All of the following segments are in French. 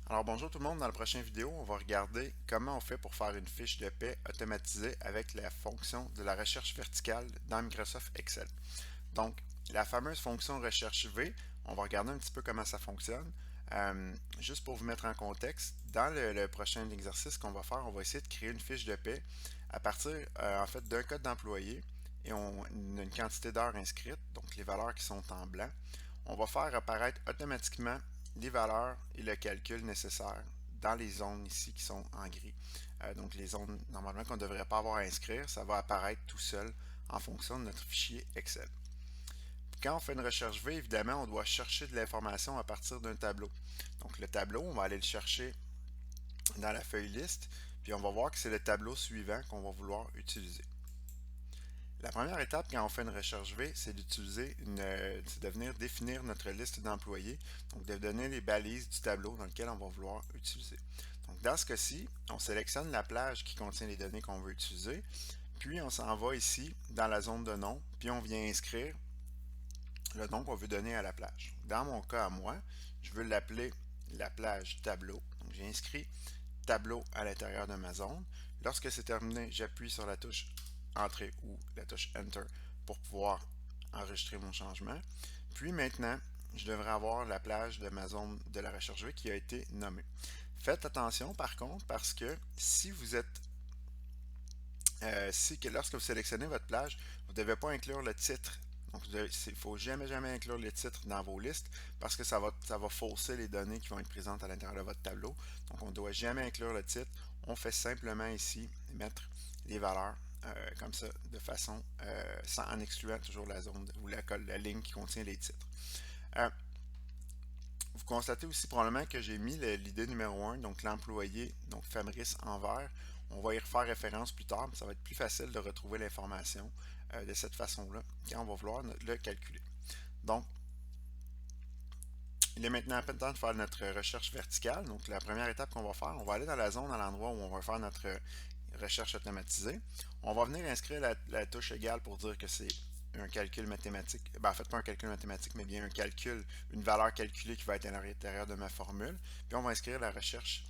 Alors bonjour tout le monde, dans la prochaine vidéo, on va regarder comment on fait pour faire une fiche de paie automatisée avec la fonction de la recherche verticale dans Microsoft Excel. Donc, la fameuse fonction recherche V, on va regarder un petit peu comment ça fonctionne. Juste pour vous mettre en contexte, dans le prochain exercice qu'on va faire, on va essayer de créer une fiche de paie à partir en fait d'un code d'employé et une quantité d'heures inscrites, donc les valeurs qui sont en blanc. On va faire apparaître automatiquement les valeurs et le calcul nécessaire dans les zones ici qui sont en gris. Donc les zones normalement qu'on ne devrait pas avoir à inscrire, ça va apparaître tout seul en fonction de notre fichier Excel. Quand on fait une recherche V, évidemment, on doit chercher de l'information à partir d'un tableau. Donc le tableau, on va aller le chercher dans la feuille liste, puis on va voir que c'est le tableau suivant qu'on va vouloir utiliser. La première étape quand on fait une recherche V, c'est c'est de venir définir notre liste d'employés, donc de donner les balises du tableau dans lequel on va vouloir utiliser. Donc dans ce cas-ci, on sélectionne la plage qui contient les données qu'on veut utiliser, puis on s'en va ici dans la zone de nom, puis on vient inscrire le nom qu'on veut donner à la plage. Dans mon cas à moi, je veux l'appeler la plage tableau. Donc j'ai inscrit tableau à l'intérieur de ma zone. Lorsque c'est terminé, j'appuie sur la touche Entrée ou la touche Enter pour pouvoir enregistrer mon changement. Puis maintenant, je devrais avoir la plage de ma zone de la recherche V qui a été nommée. Faites attention par contre parce que si vous êtes lorsque vous sélectionnez votre plage, vous ne devez pas inclure le titre. Donc, il ne faut jamais inclure les titres dans vos listes parce que ça va fausser les données qui vont être présentes à l'intérieur de votre tableau. Donc, on ne doit jamais inclure le titre. On fait simplement ici mettre les valeurs comme ça, de façon en excluant toujours la zone ou la ligne qui contient les titres. Euh, vous constatez aussi probablement que j'ai mis l'idée numéro 1, donc l'employé, donc Fabrice en vert. On va y refaire référence plus tard, mais ça va être plus facile de retrouver l'information de cette façon-là quand on va vouloir le calculer. Donc, il est maintenant temps de faire notre recherche verticale. Donc, la première étape qu'on va faire, on va aller dans la zone à l'endroit où on va faire notre recherche automatisée. On va venir inscrire la touche égale pour dire que c'est un calcul mathématique. Ben, en fait, pas un calcul mathématique, mais bien un calcul, une valeur calculée qui va être à l'intérieur de ma formule. Puis on va inscrire la recherche,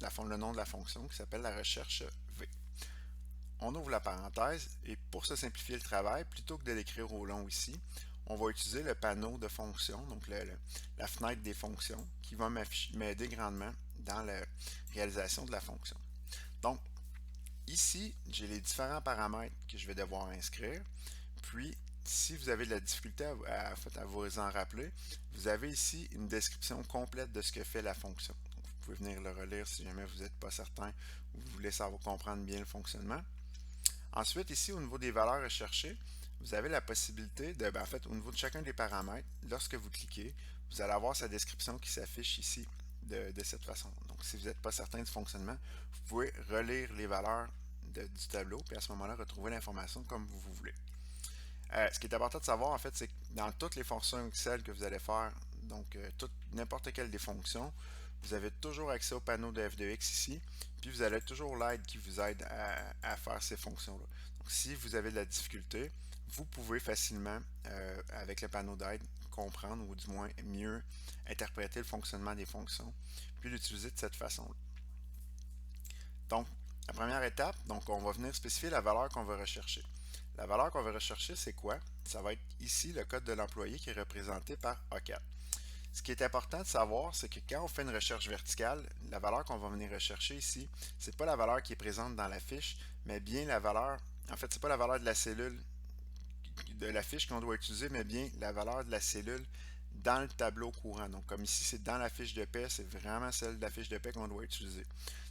le nom de la fonction qui s'appelle la recherche V. On ouvre la parenthèse et pour se simplifier le travail, plutôt que de l'écrire au long ici, on va utiliser le panneau de fonctions, donc la fenêtre des fonctions, qui va m'aider grandement dans la réalisation de la fonction. Donc, ici, j'ai les différents paramètres que je vais devoir inscrire. Puis, si vous avez de la difficulté à vous en rappeler, vous avez ici une description complète de ce que fait la fonction. Donc, vous pouvez venir le relire si jamais vous n'êtes pas certain ou vous voulez savoir comprendre bien le fonctionnement. Ensuite, ici, au niveau des valeurs recherchées, vous avez la possibilité en fait, au niveau de chacun des paramètres, lorsque vous cliquez, vous allez avoir sa description qui s'affiche ici de cette façon. Donc, si vous n'êtes pas certain du fonctionnement, vous pouvez relire les valeurs du tableau, puis à ce moment-là, retrouver l'information comme vous voulez. Ce qui est important de savoir, en fait, c'est que dans toutes les fonctions Excel que vous allez faire, donc n'importe quelle des fonctions, vous avez toujours accès au panneau de F2X ici, puis vous avez toujours l'aide qui vous aide à faire ces fonctions-là. Donc, si vous avez de la difficulté, vous pouvez facilement, avec le panneau d'aide, comprendre ou du moins mieux interpréter le fonctionnement des fonctions, puis l'utiliser de cette façon-là. Donc, la première étape, donc on va venir spécifier la valeur qu'on veut rechercher. La valeur qu'on veut rechercher, c'est quoi? Ça va être ici le code de l'employé qui est représenté par A4. Ce qui est important de savoir, c'est que quand on fait une recherche verticale, la valeur qu'on va venir rechercher ici, c'est pas la valeur qui est présente dans la fiche, mais bien la valeur, en fait, c'est pas la valeur de la cellule de la fiche qu'on doit utiliser, mais bien la valeur de la cellule dans le tableau courant. Donc, comme ici, c'est dans la fiche de paie, c'est vraiment celle de la fiche de paie qu'on doit utiliser.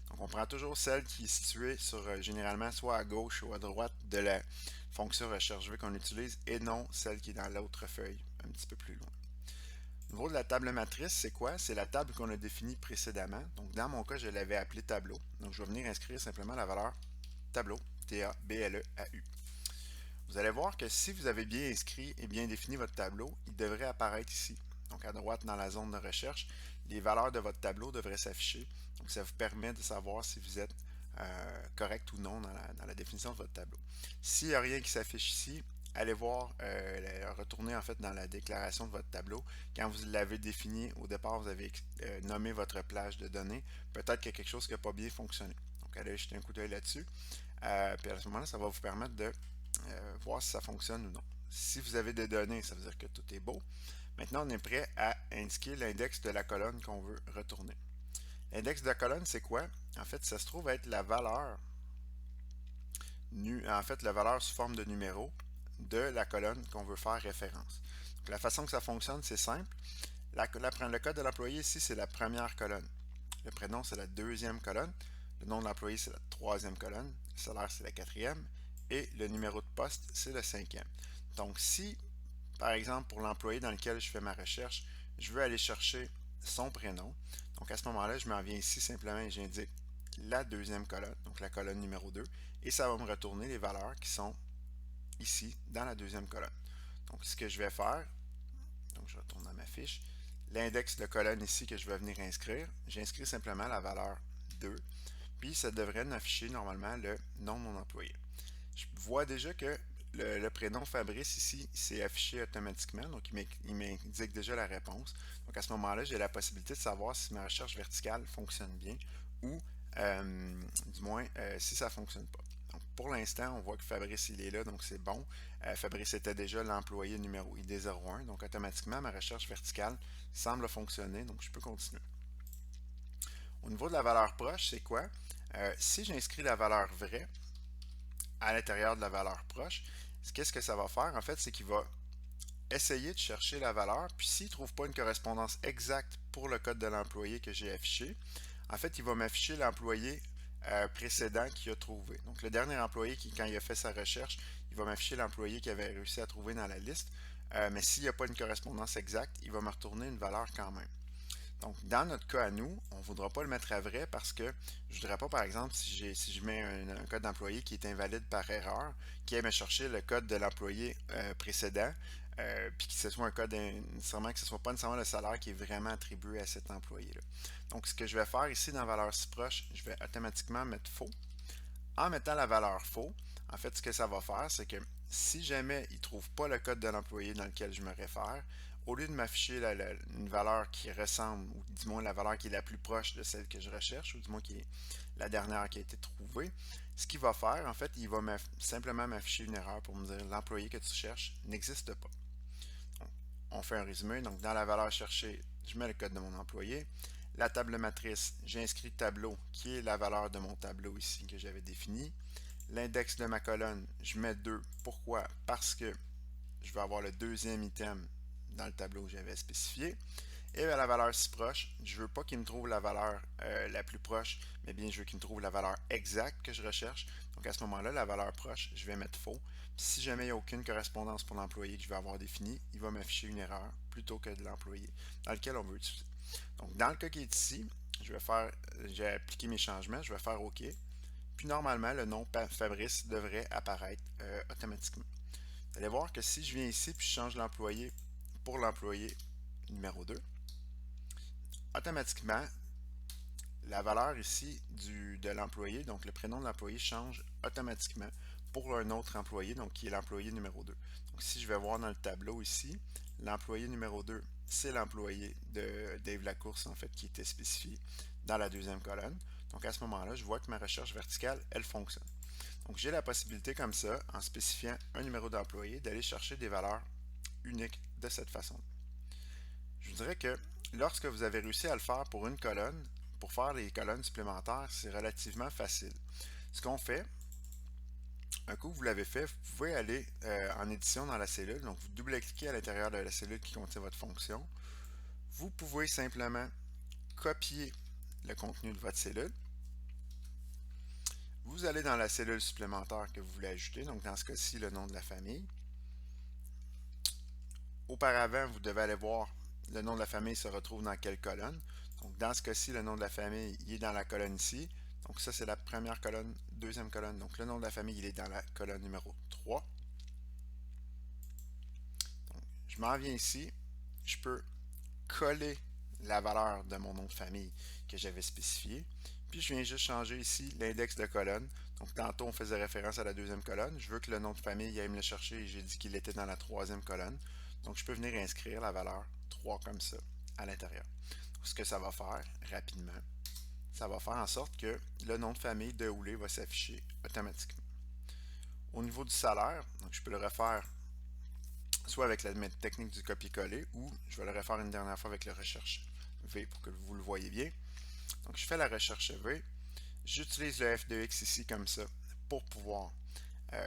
Donc, on prend toujours celle qui est située généralement soit à gauche ou à droite de la fonction recherche V qu'on utilise et non celle qui est dans l'autre feuille, un petit peu plus loin. Au niveau de la table matrice, c'est quoi? C'est la table qu'on a définie précédemment. Donc, dans mon cas, je l'avais appelée tableau. Donc, je vais venir inscrire simplement la valeur tableau, T-A-B-L-E-A-U. Vous allez voir que si vous avez bien inscrit et bien défini votre tableau, il devrait apparaître ici. Donc à droite dans la zone de recherche, les valeurs de votre tableau devraient s'afficher. Donc ça vous permet de savoir si vous êtes correct ou non dans la définition de votre tableau. S'il n'y a rien qui s'affiche ici, allez voir, retournez en fait dans la déclaration de votre tableau. Quand vous l'avez défini au départ, vous avez nommé votre plage de données. Peut-être qu'il y a quelque chose qui n'a pas bien fonctionné. Donc, allez jeter un coup d'œil là-dessus. Puis à ce moment-là, ça va vous permettre de voir si ça fonctionne ou non. Si vous avez des données, ça veut dire que tout est beau. Maintenant, on est prêt à indiquer l'index de la colonne qu'on veut retourner. L'index de la colonne, c'est quoi? En fait, ça se trouve être la valeur la valeur sous forme de numéro de la colonne qu'on veut faire référence. Donc, la façon que ça fonctionne, c'est simple. Le code de l'employé ici, c'est la première colonne. Le prénom, c'est la deuxième colonne. Le nom de l'employé, c'est la troisième colonne. Le salaire, c'est la quatrième. Et le numéro de poste, c'est le cinquième. Donc, si, par exemple, pour l'employé dans lequel je fais ma recherche, je veux aller chercher son prénom, donc à ce moment-là, je m'en viens ici simplement et j'indique la deuxième colonne, donc la colonne numéro 2, et ça va me retourner les valeurs qui sont ici dans la deuxième colonne. Donc, ce que je vais faire, donc je retourne dans ma fiche, l'index de colonne ici que je vais venir inscrire, j'inscris simplement la valeur 2, puis ça devrait m'afficher normalement le nom de mon employé. Je vois déjà que le prénom Fabrice ici, c'est affiché automatiquement, donc il m'indique déjà la réponse. Donc à ce moment-là, j'ai la possibilité de savoir si ma recherche verticale fonctionne bien ou du moins si ça ne fonctionne pas. Donc pour l'instant, on voit que Fabrice il est là, donc c'est bon. Fabrice était déjà l'employé numéro ID01, donc automatiquement ma recherche verticale semble fonctionner, donc je peux continuer. Au niveau de la valeur proche, c'est quoi? Si j'inscris la valeur vraie, à l'intérieur de la valeur proche, qu'est-ce que ça va faire? En fait, c'est qu'il va essayer de chercher la valeur, puis s'il ne trouve pas une correspondance exacte pour le code de l'employé que j'ai affiché, en fait, il va m'afficher l'employé précédent qu'il a trouvé. Donc, le dernier employé qui, quand il a fait sa recherche, il va m'afficher l'employé qu'il avait réussi à trouver dans la liste. Mais s'il n'y a pas une correspondance exacte, il va me retourner une valeur quand même. Donc, dans notre cas à nous, on ne voudra pas le mettre à vrai parce que je ne voudrais pas, par exemple, si je mets un code d'employé qui est invalide par erreur, qui aime chercher le code de l'employé précédent, puis que ce soit un code nécessairement que ce ne soit pas nécessairement le salaire qui est vraiment attribué à cet employé-là. Donc, ce que je vais faire ici dans valeur si proche, je vais automatiquement mettre faux. En mettant la valeur faux, en fait, ce que ça va faire, c'est que si jamais il ne trouve pas le code de l'employé dans lequel je me réfère, au lieu de m'afficher une valeur qui ressemble, ou du moins la valeur qui est la plus proche de celle que je recherche, ou du moins qui est la dernière qui a été trouvée, ce qu'il va faire, en fait, il va simplement m'afficher une erreur pour me dire l'employé que tu cherches n'existe pas. Donc, on fait un résumé. Donc, dans la valeur cherchée, je mets le code de mon employé. La table matrice, j'inscris tableau, qui est la valeur de mon tableau ici que j'avais défini. L'index de ma colonne, je mets 2. Pourquoi? Parce que je vais avoir le deuxième item dans le tableau que j'avais spécifié. Et à la valeur si proche, je ne veux pas qu'il me trouve la valeur la plus proche, mais bien je veux qu'il me trouve la valeur exacte que je recherche. Donc à ce moment-là, la valeur proche, je vais mettre faux. Puis si jamais il n'y a aucune correspondance pour l'employé que je vais avoir défini, il va m'afficher une erreur plutôt que de l'employé dans lequel on veut utiliser. Donc dans le cas qui est ici, j'ai appliqué mes changements, je vais faire OK. Puis normalement, le nom Fabrice devrait apparaître automatiquement. Vous allez voir que si je viens ici et je change l'employé pour l'employé numéro 2, automatiquement, la valeur ici de l'employé, donc le prénom de l'employé change automatiquement pour un autre employé, donc qui est l'employé numéro 2. Donc si je vais voir dans le tableau ici, l'employé numéro 2, c'est l'employé de Dave Lacourse, en fait, qui était spécifié dans la deuxième colonne. Donc à ce moment-là, je vois que ma recherche verticale, elle fonctionne. Donc j'ai la possibilité comme ça, en spécifiant un numéro d'employé, d'aller chercher des valeurs uniques de cette façon. Je vous dirais que lorsque vous avez réussi à le faire pour une colonne, pour faire les colonnes supplémentaires, c'est relativement facile. Ce qu'on fait, un coup que vous l'avez fait, vous pouvez aller en édition dans la cellule, donc vous double-cliquez à l'intérieur de la cellule qui contient votre fonction. Vous pouvez simplement copier le contenu de votre cellule. Vous allez dans la cellule supplémentaire que vous voulez ajouter, donc dans ce cas-ci, le nom de la famille. Auparavant, vous devez aller voir le nom de la famille se retrouve dans quelle colonne. Donc, dans ce cas-ci, le nom de la famille, il est dans la colonne ici. Donc, ça, c'est la première colonne, deuxième colonne. Donc, le nom de la famille, il est dans la colonne numéro 3. Donc, je m'en viens ici. Je peux coller la valeur de mon nom de famille que j'avais spécifié. Puis, je viens juste changer ici l'index de colonne. Donc tantôt, on faisait référence à la deuxième colonne. Je veux que le nom de famille aille me le chercher et j'ai dit qu'il était dans la troisième colonne. Donc je peux venir inscrire la valeur 3 comme ça à l'intérieur. Ce que ça va faire rapidement, ça va faire en sorte que le nom de famille de Houlé va s'afficher automatiquement. Au niveau du salaire, donc je peux le refaire soit avec la technique du copier-coller ou je vais le refaire une dernière fois avec le recherche V pour que vous le voyez bien. Donc je fais la recherche V, j'utilise le F2X ici comme ça pour pouvoir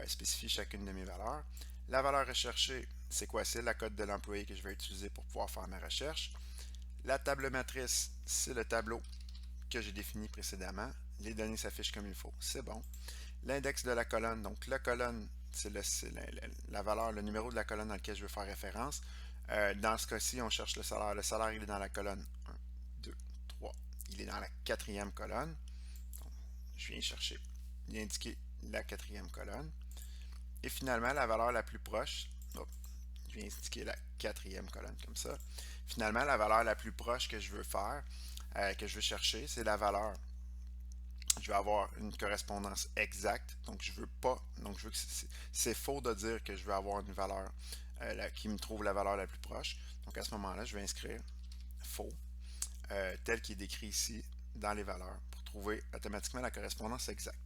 spécifier chacune de mes valeurs. La valeur recherchée, c'est quoi? C'est la cote de l'employé que je vais utiliser pour pouvoir faire ma recherche. La table matrice, c'est le tableau que j'ai défini précédemment. Les données s'affichent comme il faut, c'est bon. L'index de la colonne, donc la colonne, c'est la valeur, le numéro de la colonne dans laquelle je veux faire référence. Dans ce cas-ci, on cherche le salaire. Le salaire, il est dans la colonne 1, 2, 3. Il est dans la quatrième colonne. Donc, je viens chercher, indiquer la quatrième colonne. Et finalement, la valeur la plus proche, je viens indiquer la quatrième colonne comme ça. Finalement, la valeur la plus proche que je veux faire, que je veux chercher, c'est la valeur. Je vais avoir une correspondance exacte, donc je veux pas, donc je veux que c'est faux de dire que je veux avoir une valeur qui me trouve la valeur la plus proche. Donc à ce moment-là, je vais inscrire faux, tel qu'il est décrit ici dans les valeurs, pour trouver automatiquement la correspondance exacte.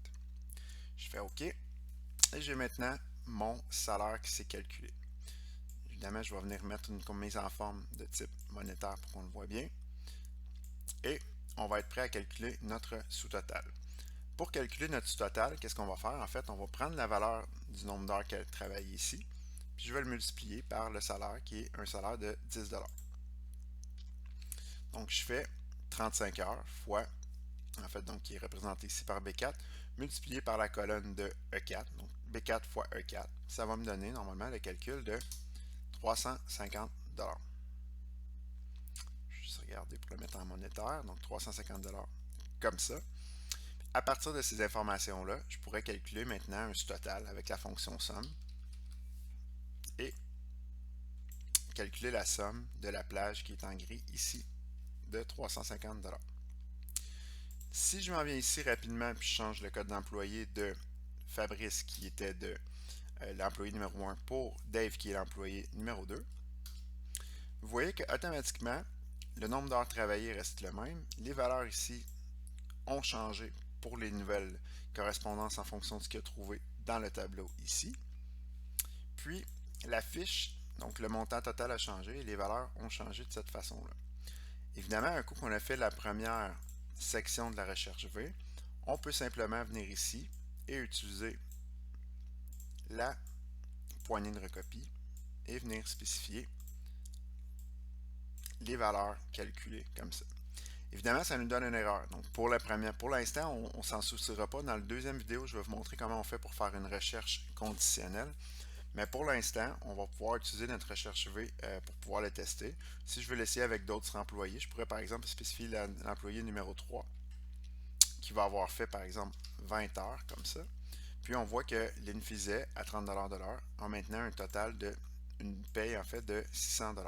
Je fais OK, et j'ai maintenant mon salaire qui s'est calculé. Évidemment, je vais venir mettre une mise en forme de type monétaire pour qu'on le voit bien. Et on va être prêt à calculer notre sous-total. Pour calculer notre sous-total, qu'est-ce qu'on va faire? En fait, on va prendre la valeur du nombre d'heures qu'elle travaille ici, puis je vais le multiplier par le salaire qui est un salaire de 10 $. Donc, je fais 35 heures fois, en fait, donc qui est représenté ici par B4, multiplié par la colonne de E4, donc B4 fois E4. Ça va me donner normalement le calcul de 350 $. Je vais juste regarder pour le mettre en monétaire, donc 350 $ comme ça. À partir de ces informations-là, je pourrais calculer maintenant un sous-total avec la fonction somme et calculer la somme de la plage qui est en gris ici de 350 $. Si je m'en viens ici rapidement puis je change le code d'employé de Fabrice qui était de l'employé numéro 1 pour Dave qui est l'employé numéro 2, vous voyez que automatiquement le nombre d'heures travaillées reste le même. Les valeurs ici ont changé pour les nouvelles correspondances en fonction de ce qu'il a trouvé dans le tableau ici. Puis la fiche, donc le montant total a changé et les valeurs ont changé de cette façon-là. Évidemment, un coup qu'on a fait la première section de la recherche V, on peut simplement venir ici et utiliser la poignée de recopie et venir spécifier les valeurs calculées comme ça. Évidemment, ça nous donne une erreur. Donc, pour l'instant, on ne s'en souciera pas. Dans la deuxième vidéo, je vais vous montrer comment on fait pour faire une recherche conditionnelle. Mais pour l'instant, on va pouvoir utiliser notre recherche V pour pouvoir le tester. Si je veux l'essayer avec d'autres employés, je pourrais par exemple spécifier l'employé numéro 3 qui va avoir fait par exemple 20 heures comme ça. Puis on voit que l'Infizet à 30 $ de l'heure a maintenant un total de une paye en fait de 600 $.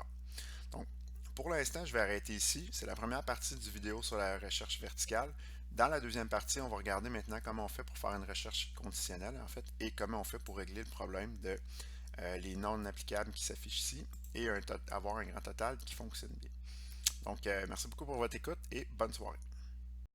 Donc pour l'instant, je vais arrêter ici. C'est la première partie du vidéo sur la recherche verticale. Dans la deuxième partie, on va regarder maintenant comment on fait pour faire une recherche conditionnelle en fait et comment on fait pour régler le problème de les non applicables qui s'affichent ici et avoir un grand total qui fonctionne bien. Donc, merci beaucoup pour votre écoute et bonne soirée.